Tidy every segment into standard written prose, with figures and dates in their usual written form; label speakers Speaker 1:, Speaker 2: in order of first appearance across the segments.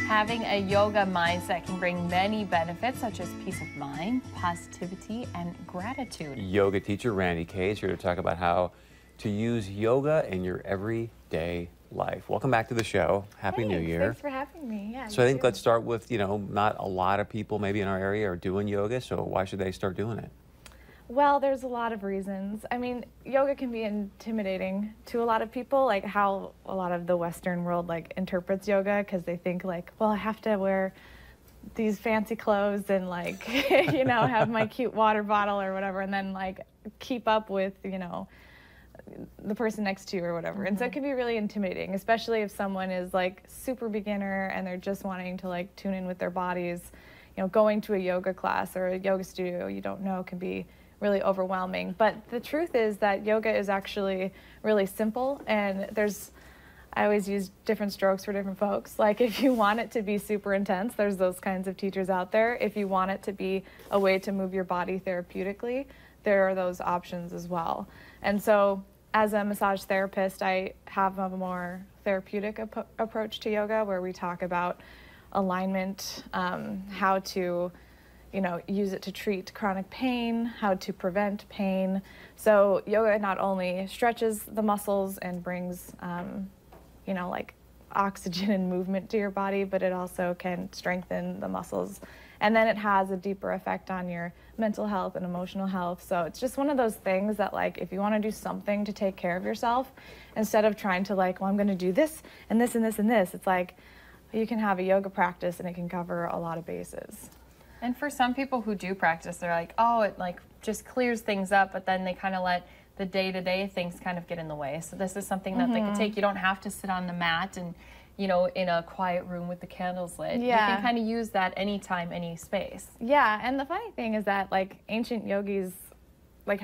Speaker 1: Having a yoga mindset can bring many benefits such as peace of mind, positivity, and gratitude.
Speaker 2: Yoga teacher Randy Kay is here to talk about how to use yoga in your everyday life. Welcome back to the show. Happy New Year.
Speaker 3: Thanks for having me. Yeah,
Speaker 2: so I think let's start with, not a lot of people maybe in our area are doing yoga, so why should they start doing it?
Speaker 3: Well, there's a lot of reasons. I mean, yoga can be intimidating to a lot of people, like how a lot of the Western world interprets yoga, because they think well, I have to wear these fancy clothes and have my cute water bottle or whatever, and then keep up with, the person next to you or whatever. And so it can be really intimidating, especially if someone is super beginner and they're just wanting to tune in with their bodies. Going to a yoga class or a yoga studio you don't know can be really overwhelming. But the truth is that yoga is actually really simple, and I always use different strokes for different folks. If you want it to be super intense, there's those kinds of teachers out there. If you want it to be a way to move your body therapeutically, there are those options as well. And so as a massage therapist, I have a more therapeutic approach to yoga, where we talk about alignment, how to use it to treat chronic pain, how to prevent pain. So yoga not only stretches the muscles and brings, oxygen and movement to your body, but it also can strengthen the muscles. And then it has a deeper effect on your mental health and emotional health. So it's just one of those things that if you want to do something to take care of yourself, instead of trying to well, I'm going to do this and this and this and this, it's you can have a yoga practice and it can cover a lot of bases.
Speaker 1: And for some people who do practice, they're oh, it just clears things up, but then they kind of let the day-to-day things kind of get in the way. So this is something that they can take. You don't have to sit on the mat and, in a quiet room with the candles lit.
Speaker 3: Yeah.
Speaker 1: You can kind of use that anytime, any space.
Speaker 3: Yeah, and the funny thing is that ancient yogis,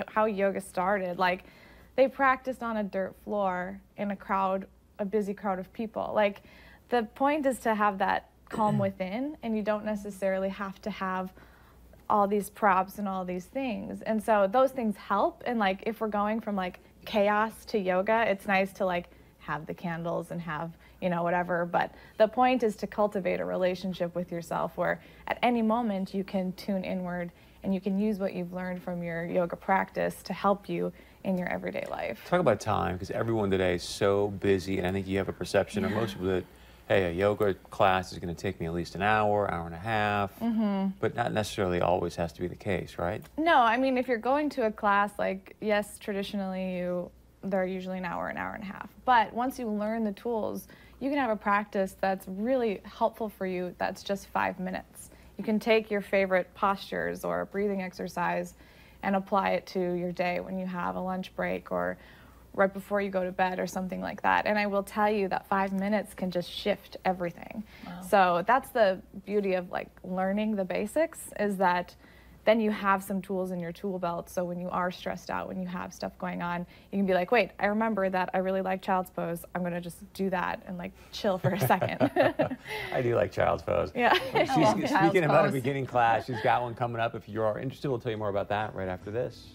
Speaker 3: how yoga started, they practiced on a dirt floor in a busy crowd of people. The point is to have that calm within, and you don't necessarily have to have all these props and all these things. And so those things help. And if we're going from chaos to yoga, it's nice to have the candles and have whatever. But the point is to cultivate a relationship with yourself where at any moment you can tune inward and you can use what you've learned from your yoga practice to help you in your everyday life.
Speaker 2: Talk about time, because everyone today is so busy, and I think you have a perception, or most people, that hey, a yoga class is going to take me at least an hour, hour and a half, but not necessarily always has to be the case, right?
Speaker 3: No, I mean, if you're going to a class, yes, traditionally they're usually an hour and a half. But once you learn the tools, you can have a practice that's really helpful for you that's just 5 minutes. You can take your favorite postures or breathing exercise and apply it to your day when you have a lunch break or right before you go to bed or something like that. And I will tell you that 5 minutes can just shift everything. Wow. So that's the beauty of learning the basics, is that then you have some tools in your tool belt. So when you are stressed out, when you have stuff going on, you can be wait, I remember that I really like child's pose. I'm gonna just do that and chill for a second.
Speaker 2: I do like child's pose.
Speaker 3: Yeah.
Speaker 2: Speaking about a beginning class, she's got one coming up. If you are interested, we'll tell you more about that right after this.